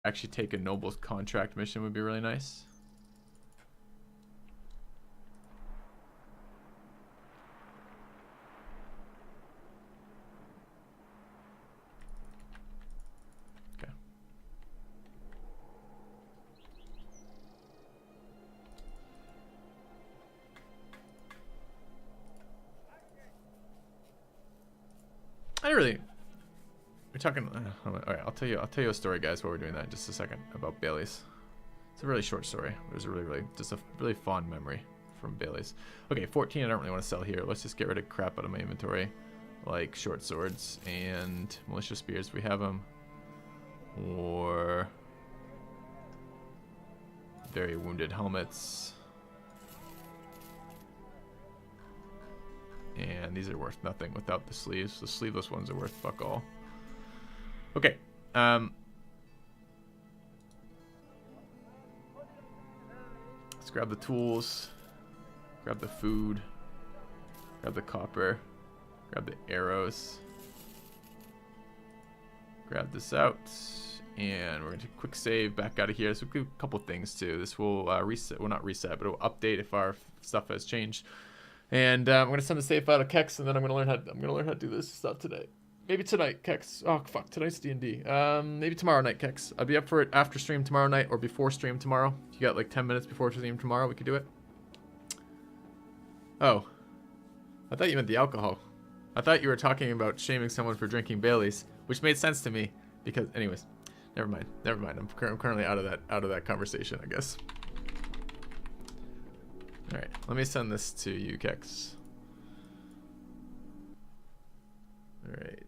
Actually take a Noble's contract mission would be really nice. Okay. I don't really. We're talking. All right, I'll tell you a story, guys, while we're doing that in just a second about Bailey's. It's a really short story. It was a really just a really fond memory from Bailey's. Okay, 14. I don't really want to sell here. Let's just get rid of crap out of my inventory, like short swords and militia spears if we have them, or very wounded helmets. And these are worth nothing without the sleeves. The sleeveless ones are worth fuck all. Okay. Let's grab the tools. Grab the food. Grab the copper. Grab the arrows. Grab this out. And we're going to quick save back out of here. So we'll do a couple things too. This will reset. Well, not reset, but it will update if our stuff has changed. And I'm going to send the save file to Kex, and then I'm going to learn how to do this stuff today. Maybe tonight, Kex. Oh, fuck. Tonight's D&D. Maybe tomorrow night, Kex. I'll be up for it after stream tomorrow night or before stream tomorrow. If you got like 10 minutes before stream tomorrow, we could do it. Oh. I thought you meant the alcohol. I thought you were talking about shaming someone for drinking Bailey's, which made sense to me because, anyways, never mind. I'm currently out of that conversation, I guess. All right, let me send this to you, Kex. All right.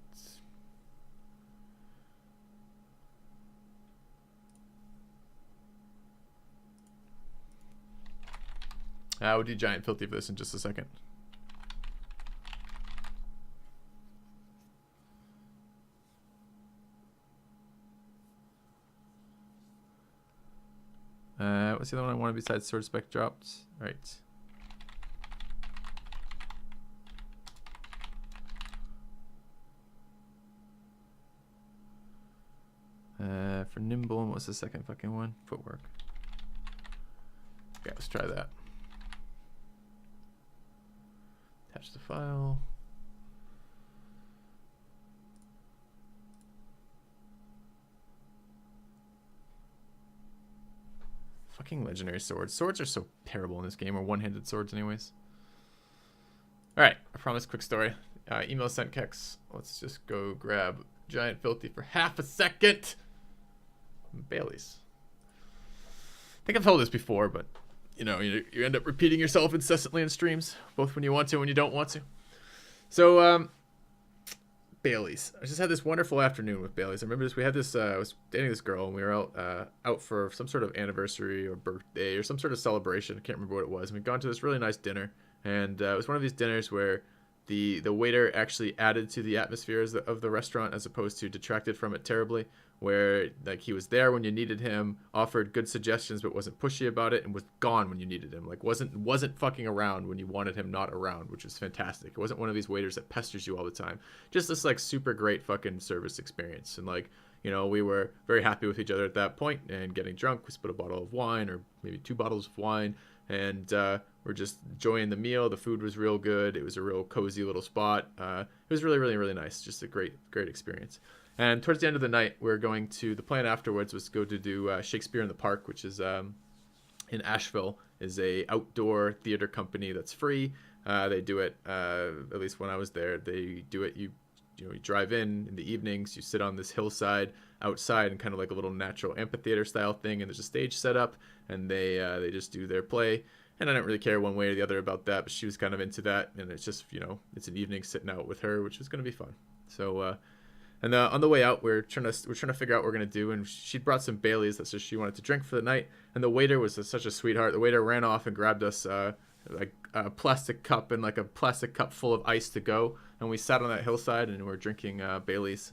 We'll do giant filthy for this in just a second. What's the other one I wanted besides sword spec dropped? All right. For nimble, and what's the second fucking one? Footwork. Okay, let's try that. Attach the file. Fucking legendary swords. Swords are so terrible in this game, or one-handed swords anyways. Alright, I promise quick story. Email sent Kex. Let's just go grab giant filthy for half a second. Bailey's. I think I've told this before, but you know, you end up repeating yourself incessantly in streams, both when you want to and when you don't want to. So, Bailey's. I just had this wonderful afternoon with Bailey's. I remember this. We had this. I was dating this girl, and we were out for some sort of anniversary or birthday or some sort of celebration. I can't remember what it was. And we'd gone to this really nice dinner, and it was one of these dinners where the waiter actually added to the atmosphere of the restaurant as opposed to detracted from it terribly. Where like he was there when you needed him, offered good suggestions but wasn't pushy about it, and was gone when you needed him. Like wasn't fucking around when you wanted him not around, which was fantastic. It wasn't one of these waiters that pesters you all the time. Just this like super great fucking service experience. And like, you know, we were very happy with each other at that point and getting drunk. We split a bottle of wine or maybe 2 bottles of wine, and we're just enjoying the meal. The food was real good. It was a real cozy little spot. It was really nice. Just a great experience. And towards the end of the night, the plan afterwards was to go to do Shakespeare in the Park, which is in Asheville, is a outdoor theater company that's free. They do it, at least when I was there, they do it, you drive in the evenings, you sit on this hillside outside in kind of like a little natural amphitheater style thing, and there's a stage set up, and they just do their play. And I don't really care one way or the other about that, but she was kind of into that, and it's just, it's an evening sitting out with her, which is going to be fun. So, and on the way out, we're trying to figure out what we're gonna do. And she brought some Baileys. That's just she wanted to drink for the night. And the waiter was such a sweetheart. The waiter ran off and grabbed us like a plastic cup and like a plastic cup full of ice to go. And we sat on that hillside and we're drinking Baileys,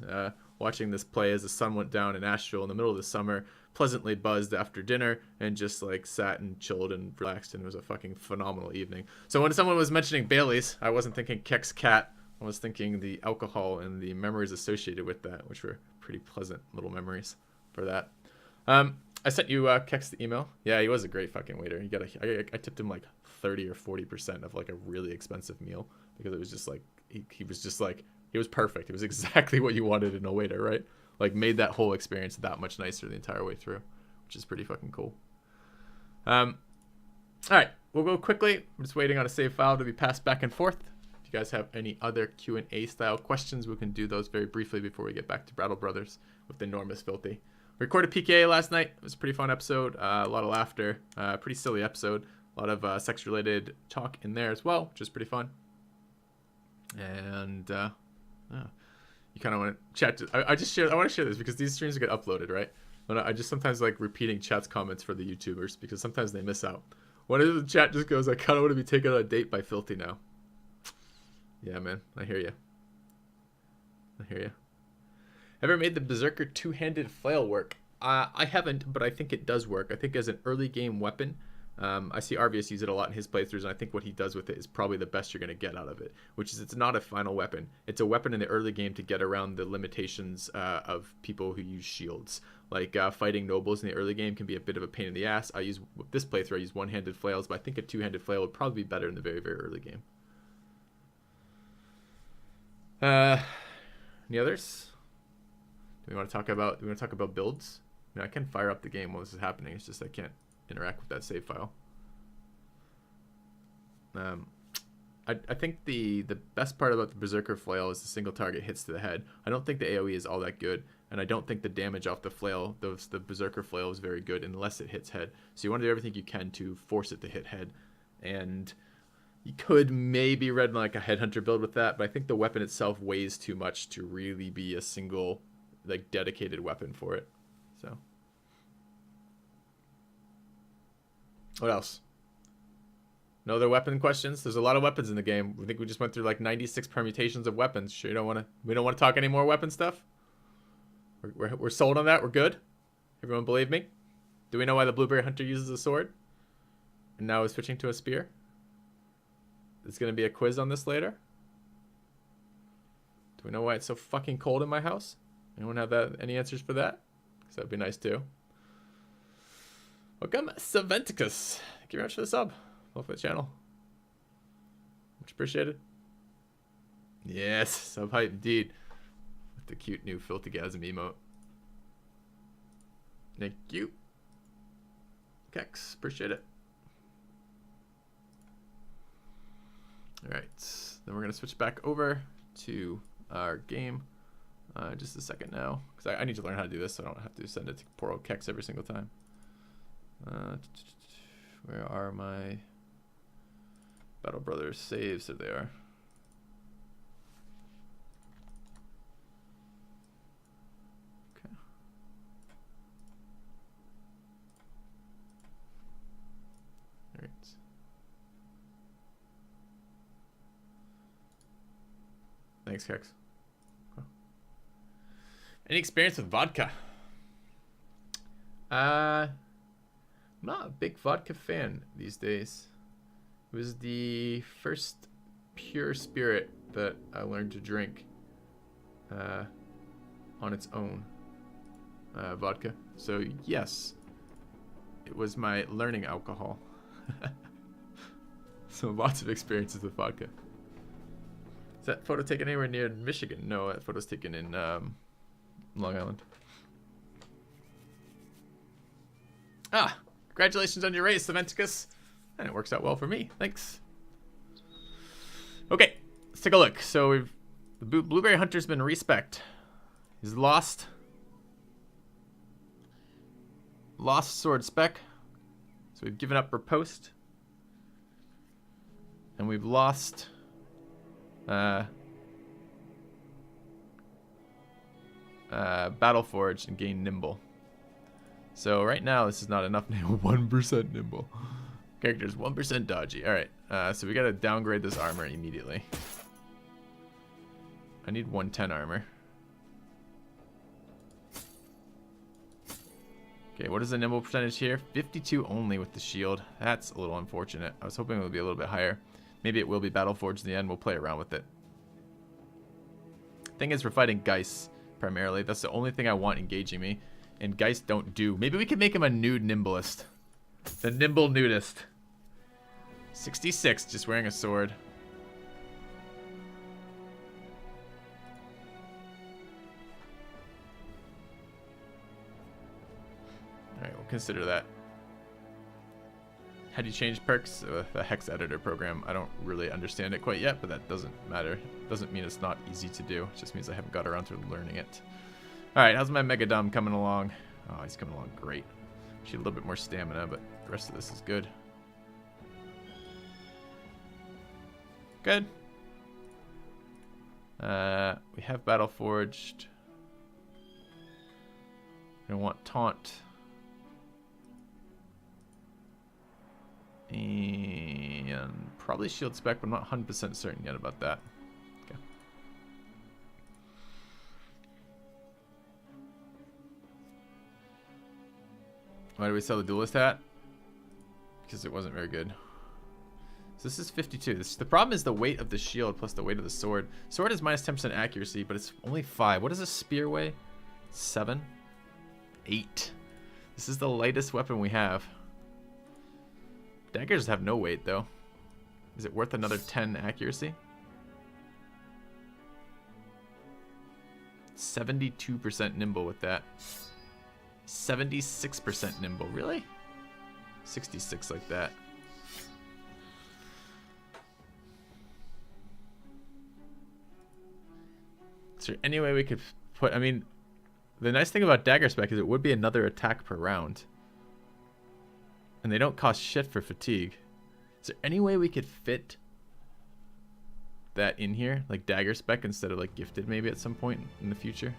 watching this play as the sun went down in Asheville in the middle of the summer. Pleasantly buzzed after dinner and just like sat and chilled and relaxed. And it was a fucking phenomenal evening. So when someone was mentioning Baileys, I wasn't thinking Kex Cat. I was thinking the alcohol and the memories associated with that, which were pretty pleasant little memories for that. I sent you Kex the email. Yeah, he was a great fucking waiter. He got I tipped him like 30 or 40% of like a really expensive meal because it was just like he was just like he was perfect. It was exactly what you wanted in a waiter, right? Like made that whole experience that much nicer the entire way through, which is pretty fucking cool. All right, we'll go quickly. I'm just waiting on a save file to be passed back and forth. If you guys have any other Q&A style questions, we can do those very briefly before we get back to Brattle Brothers with the enormous Filthy. Recorded PKA last night. It was a pretty fun episode. A lot of laughter. Pretty silly episode. A lot of sex-related talk in there as well, which is pretty fun. And you kind of want to chat. I want to share this because these streams get uploaded, right? But I just sometimes like repeating chat's comments for the YouTubers because sometimes they miss out. One of the chat just goes, "I kind of want to be taken on a date by Filthy now." Yeah, man. I hear you. Ever made the Berserker two-handed flail work? I haven't, but I think it does work. I think as an early game weapon, I see Arvius use it a lot in his playthroughs, and I think what he does with it is probably the best you're going to get out of it, which is it's not a final weapon. It's a weapon in the early game to get around the limitations of people who use shields. Like fighting nobles in the early game can be a bit of a pain in the ass. This playthrough, I use one-handed flails, but I think a two-handed flail would probably be better in the very, very early game. Any others? Do we want to talk about builds? I mean, I can fire up the game while this is happening. It's just I can't interact with that save file. I think the best part about the Berserker flail is the single target hits to the head. I don't think the AoE is all that good, and I don't think the damage off the flail, the Berserker flail, is very good unless it hits head. So you want to do everything you can to force it to hit head, and you could maybe run like a Headhunter build with that, but I think the weapon itself weighs too much to really be a single, like, dedicated weapon for it. So, what else? No other weapon questions? There's a lot of weapons in the game. I think we just went through like 96 permutations of weapons. Sure, we don't want to talk any more weapon stuff? We're sold on that? We're good? Everyone believe me? Do we know why the Blueberry Hunter uses a sword? And now is switching to a spear? There's going to be a quiz on this later. Do we know why it's so fucking cold in my house? Anyone have any answers for that? Because that would be nice too. Welcome, Saventicus. Thank you very much for the sub. Welcome to the channel. Much appreciated. Yes, sub hype indeed. With the cute new Filthygasm emote. Thank you. Kex, appreciate it. Alright, then we're going to switch back over to our game. Just a second now, because I need to learn how to do this so I don't have to send it to poor old Kex every single time. Where are my Battle Brothers saves? There they are. Okay. Alright. Thanks, Kex. Huh. Any experience with vodka? I'm not a big vodka fan these days. It was the first pure spirit that I learned to drink on its own, vodka. So yes, it was my learning alcohol. So lots of experiences with vodka. Is that photo taken anywhere near Michigan? No, that photo's taken in Long Island. Ah, congratulations on your race, Saventicus. And it works out well for me. Thanks. Okay, let's take a look. So the Blueberry Hunter's been respec'd. He's lost sword spec. So we've given up riposte. And we've lost Battleforge and gained nimble. So right now this is not enough. 1% nimble. Character's 1% dodgy. Alright, so we gotta downgrade this armor immediately. I need 110 armor. Okay, what is the nimble percentage here? 52 only with the shield. That's a little unfortunate. I was hoping it would be a little bit higher. Maybe it will be Battleforged in the end. We'll play around with it. Thing is, we're fighting Geist primarily. That's the only thing I want engaging me. and Geist don't do. Maybe we could make him a nude nimblest. The nimble nudist. 66, just wearing a sword. Alright, we'll consider that. How do you change perks? The hex editor program. I don't really understand it quite yet, but that doesn't matter. Doesn't mean it's not easy to do. It just means I haven't got around to learning it. Alright, how's my Megadom coming along? Oh, he's coming along great. Actually, a little bit more stamina, but the rest of this is good. Good. We have Battle Forged. I want Taunt. And probably Shield Spec, but I'm not 100% certain yet about that. Okay. Why do we sell the Duelist hat? Because it wasn't very good. So this is 52. The problem is the weight of the shield plus the weight of the sword. Sword is minus 10% accuracy, but it's only 5. What does a spear weigh? 7? 8. This is the lightest weapon we have. Daggers have no weight, though. Is it worth another 10 accuracy? 72% nimble with that. 76% nimble. Really? 66 like that. Is there any way we could put... I mean, the nice thing about Dagger Spec is it would be another attack per round. And they don't cost shit for fatigue. Is there any way we could fit that in here? Like Dagger Spec instead of like Gifted maybe at some point in the future?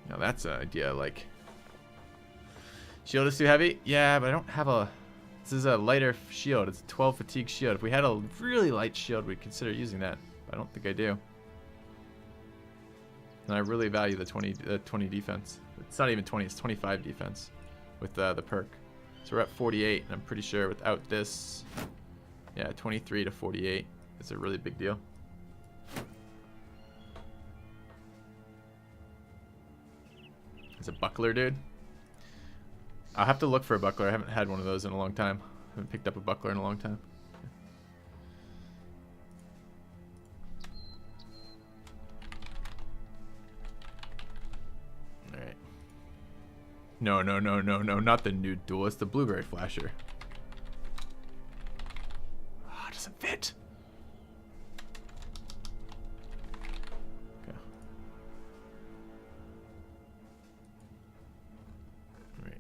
Now that's an idea I like. Shield is too heavy? Yeah, but I don't have a... This is a lighter shield. It's a 12 fatigue shield. If we had a really light shield, we'd consider using that. But I don't think I do. And I really value the 20 defense. It's not even 20, it's 25 defense with the perk. So we're at 48, and I'm pretty sure without this, yeah, 23 to 48 is a really big deal. It's a buckler, dude. I'll have to look for a buckler. I haven't had one of those in a long time. I haven't picked up a buckler in a long time. Alright. No, not the nude duelist, the blueberry flasher. Oh, it doesn't fit. Okay. Alright.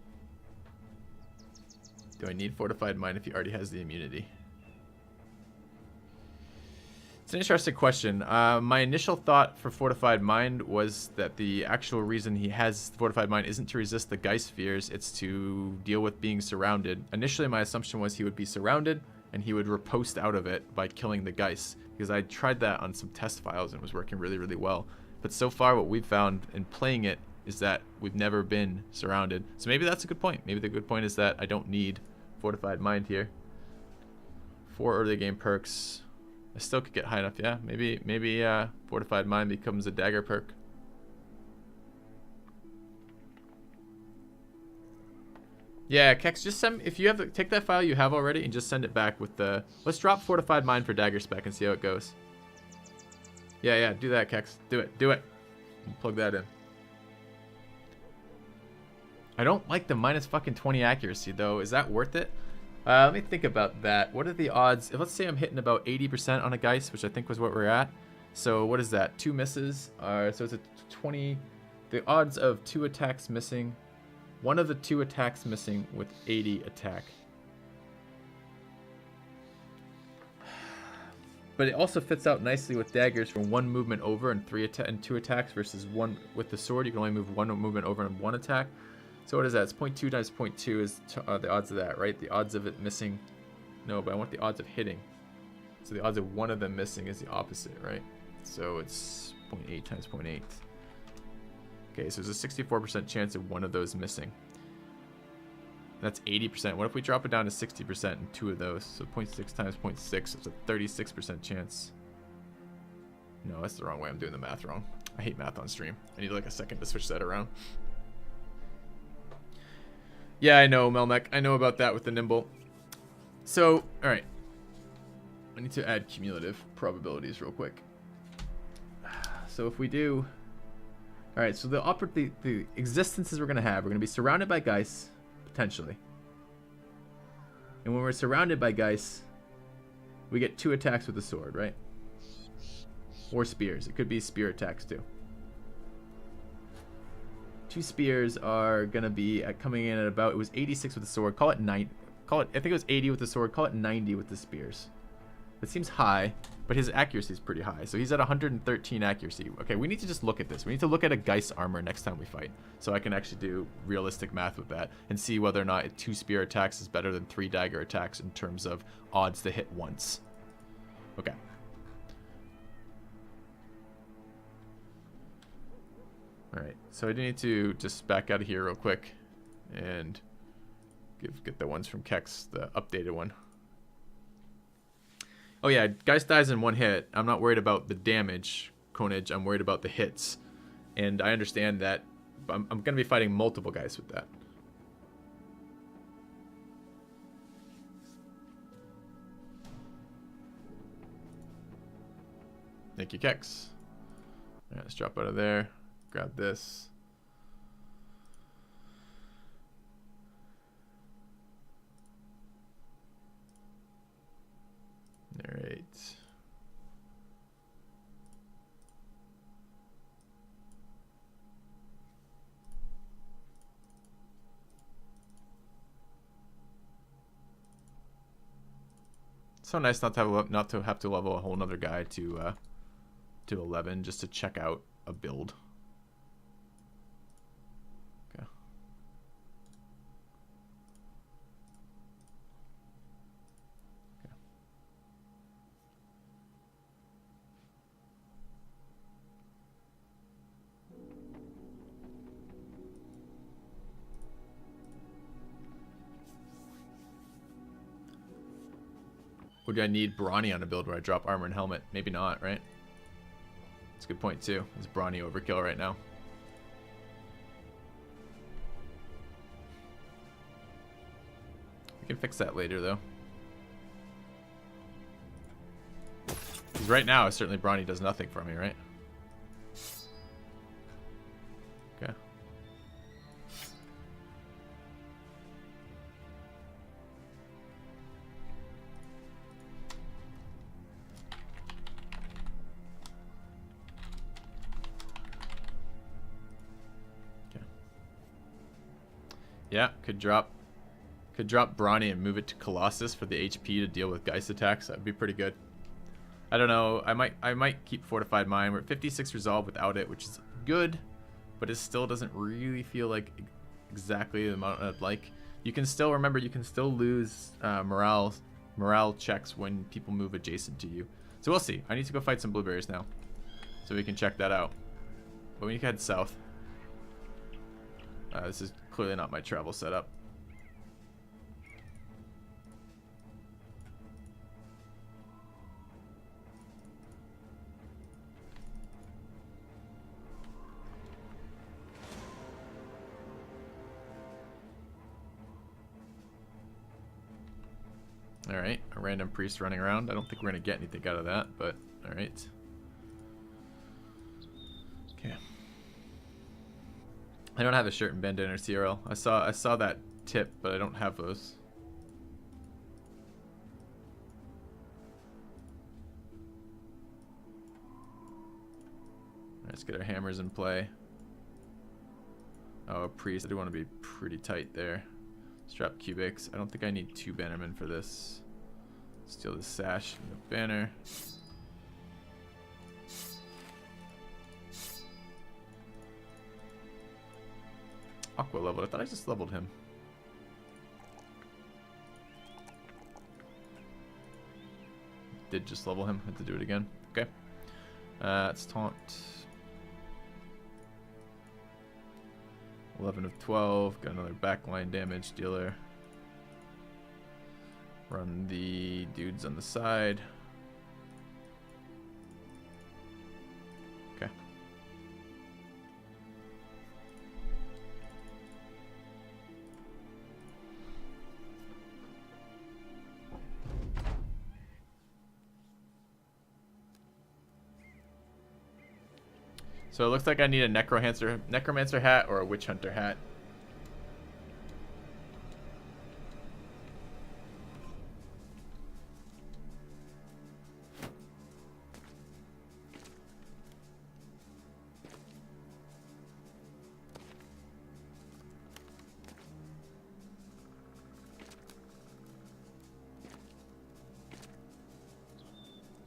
Do I need Fortified Mind if he already has the immunity? It's an interesting question. My initial thought for Fortified Mind was that the actual reason he has Fortified Mind isn't to resist the Geist spheres, it's to deal with being surrounded. Initially, my assumption was he would be surrounded and he would riposte out of it by killing the Geist, because I tried that on some test files and it was working really, really well. But so far, what we've found in playing it is that we've never been surrounded. So maybe that's a good point. Maybe the good point is that I don't need Fortified Mind here. 4 early game perks. I still could get high enough, yeah. Maybe Fortified Mind becomes a dagger perk. Yeah, Kex, just send, if you have, take that file you have already and just send it back with the, let's drop Fortified Mind for dagger spec and see how it goes. Yeah, do that, Kex. Do it. We'll plug that in. I don't like the minus fucking 20 accuracy though. Is that worth it? Let me think about that. What are the odds? If, let's say I'm hitting about 80% on a Geist, which I think was what we're at. So what is that? 2 misses. So it's a 20. The odds of 2 attacks missing. One of the 2 attacks missing with 80 attack. But it also fits out nicely with daggers for 1 movement over and 2 attacks versus 1 with the sword. You can only move 1 movement over and 1 attack. So what is that? It's 0.2 times 0.2 is the odds of that, right? The odds of it missing. No, but I want the odds of hitting. So the odds of one of them missing is the opposite, right? So it's 0.8 times 0.8. Okay, so there's a 64% chance of one of those missing. That's 80%. What if we drop it down to 60% in 2 of those? So 0.6 times 0.6, it's a 36% chance. No, that's the wrong way. I'm doing the math wrong. I hate math on stream. I need like a second to switch that around. Yeah, I know, Melmec. I know about that with the nimble. So, all right. I need to add cumulative probabilities real quick. So if we do... All right, so the existences we're going to have, we're going to be surrounded by Geist, potentially. And when we're surrounded by Geist, we get 2 attacks with the sword, right? Or spears. It could be spear attacks too. 2 spears are gonna be coming in at about, it was 86 with the sword. Call it 9. Call it. I think it was 80 with the sword. Call it 90 with the spears. That seems high, but his accuracy is pretty high. So he's at 113 accuracy. Okay, we need to just look at this. We need to look at a Geist armor next time we fight, so I can actually do realistic math with that and see whether or not 2 spear attacks is better than 3 dagger attacks in terms of odds to hit once. Okay. Alright, so I need to just back out of here real quick and get the ones from Kex, the updated one. Oh yeah, Geist dies in 1 hit. I'm not worried about the damage, Conage. I'm worried about the hits. And I understand that I'm going to be fighting multiple guys with that. Thank you, Kex. Alright, let's drop out of there. Grab this. All right. So nice not to have to level a whole nother guy to 11 just to check out a build. Okay. Okay. Would I need Brawny on a build where I drop armor and helmet? Maybe not, right? That's a good point too. Is Brawny overkill right now? We can fix that later though. Because right now, certainly Brawny does nothing for me, right? Okay. Yeah, could drop Brawny and move it to Colossus for the HP to deal with Geist attacks. That'd be pretty good. I don't know. I might keep Fortified Mind. We're at 56 resolve without it, which is good, but it still doesn't really feel like exactly the amount I'd like. You can still remember you can still lose morale checks when people move adjacent to you. So we'll see. I need to go fight some blueberries now, so we can check that out. But we can head south. This is clearly not my travel setup. Alright, a random priest running around. I don't think we're going to get anything out of that, but alright. Okay. I don't have a shirt and bandana or CRL. I saw that tip, but I don't have those. Let's get our hammers in play. Oh, a priest. I do want to be pretty tight there. Strap cubics. I don't think I need 2 bannermen for this. Steal the sash and the banner. Aqua leveled. I thought I just leveled him. Did just level him. Had to do it again. Okay. Let's taunt. 11 of 12. Got another backline damage dealer. Run the dudes on the side. So it looks like I need a necromancer hat or a witch hunter hat.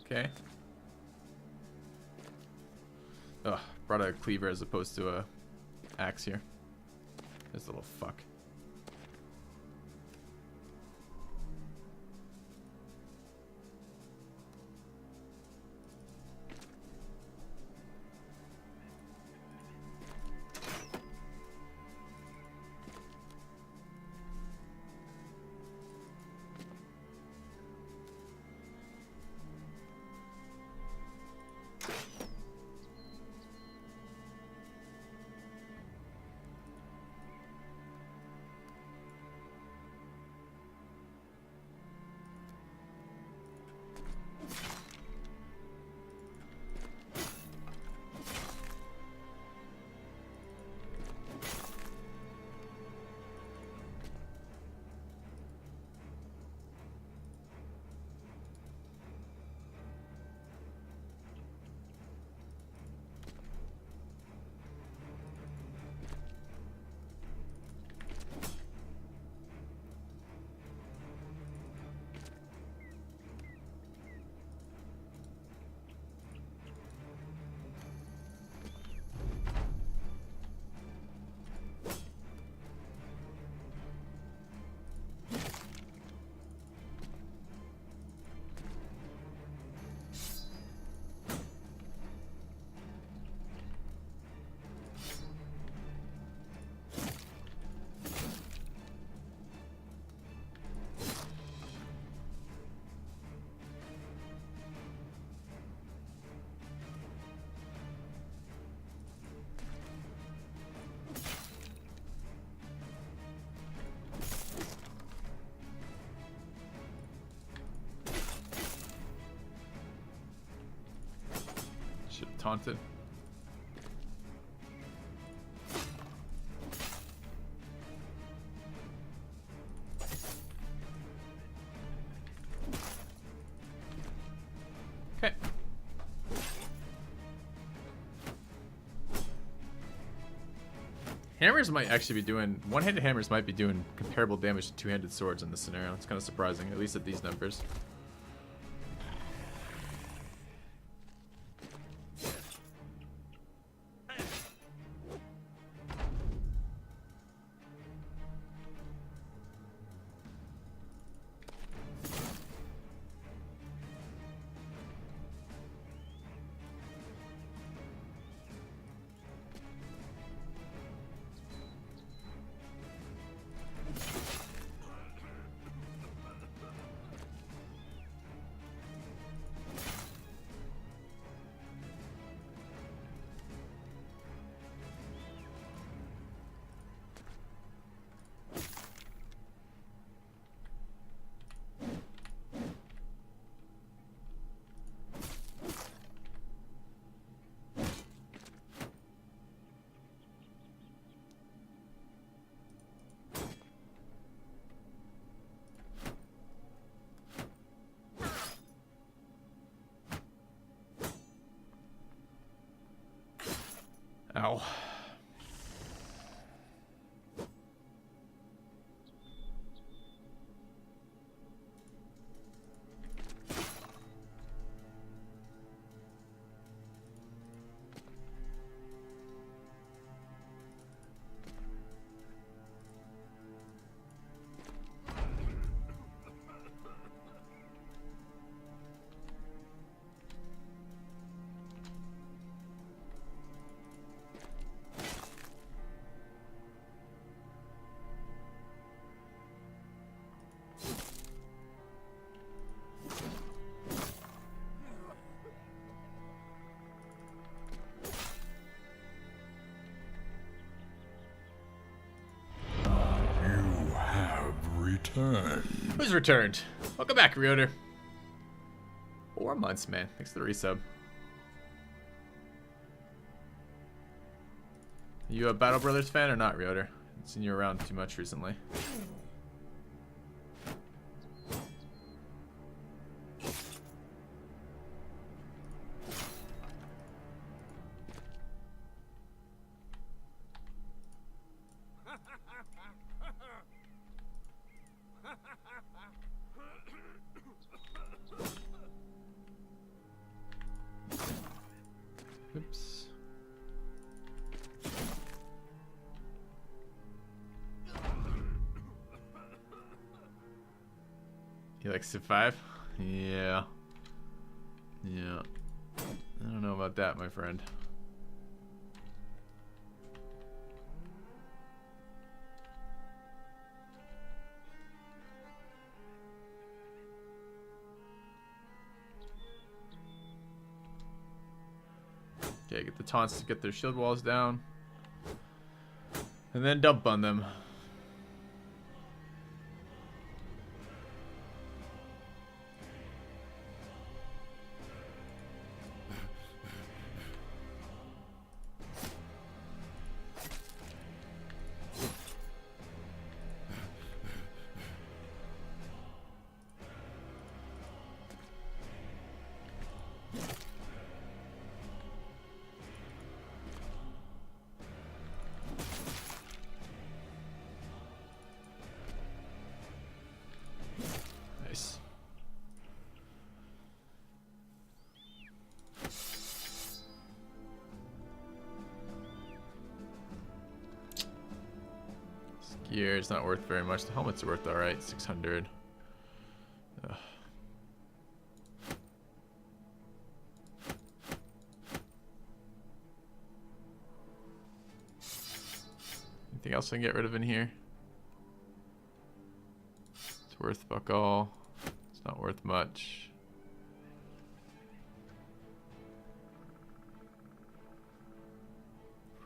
Okay. Ugh, brought a cleaver as opposed to a axe here. This little fuck. Shit, taunted. Okay. Hammers might actually be doing... One-handed hammers might be doing comparable damage to two-handed swords in this scenario. It's kind of surprising, at least at these numbers. Ow. Who's returned? Welcome back, Reoder. 4 months, man. Thanks for the resub. You a Battle Brothers fan or not, Ryoder? I've seen you around too much recently. Oops. You like Civ 5? Yeah. Yeah. I don't know about that, my friend. Okay, get the taunts to get their shield walls down. And then dump on them. Nice. Gear is not worth very much. The helmet's worth alright, 600. Ugh. Anything else I can get rid of in here? It's worth buck all. It's not worth much.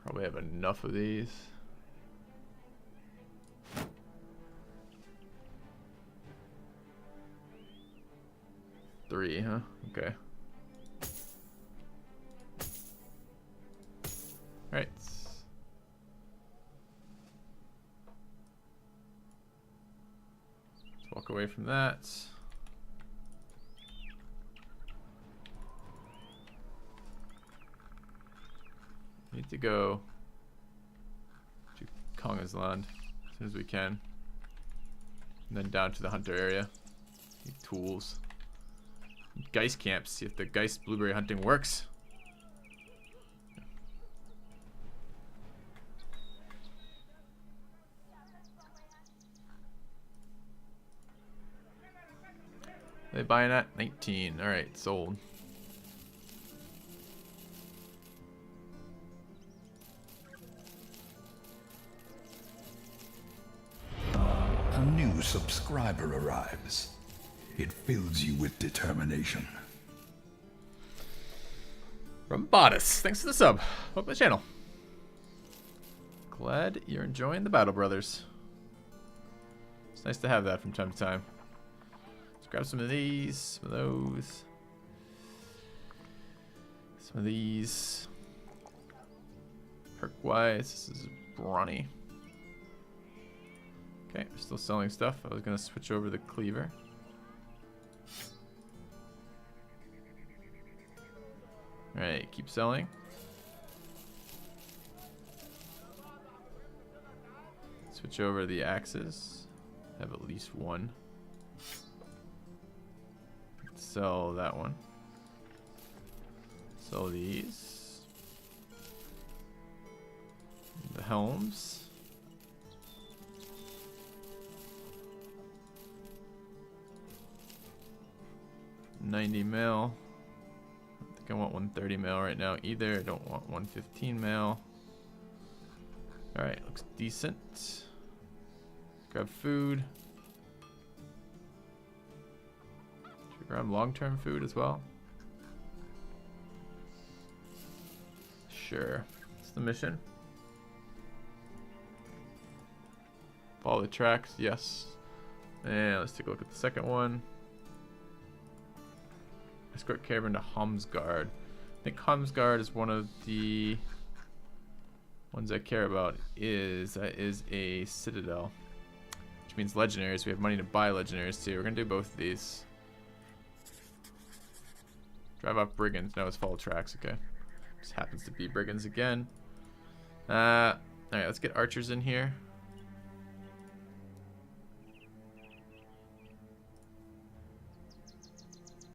Probably have enough of these. Three, huh? Okay. Alright. Let's walk away from that. Need to go to Konga's land as soon as we can. And then down to the hunter area. Need tools. Geist camps, see if the Geist blueberry hunting works. They buying at 19. Alright, sold. A new subscriber arrives. It fills you with determination. From Bottas, thanks for the sub. Welcome to the channel. Glad you're enjoying the Battle Brothers. It's nice to have that from time to time. Let's grab some of these, some of those. Some of these. Perk-wise, this is brawny. Okay, we're still selling stuff. I was going to switch over the cleaver. Alright, keep selling. Switch over the axes. Have at least one. Sell that one. Sell these. The helms. $90 mil. I want 130 mil right now either. I don't want 115 mil. Alright, looks decent. Grab food. Should we grab long-term food as well? Sure. It's the mission. Follow the tracks, yes. And let's take a look at the second one. Escort caravan to Homsgard. I think Homsgard is one of the Ones I care about is a Citadel, which means legendaries. We have money to buy legendaries too. We're gonna do both of these. Drive off brigands. No, it's follow tracks. Okay, just happens to be brigands again. All right, let's get archers in here.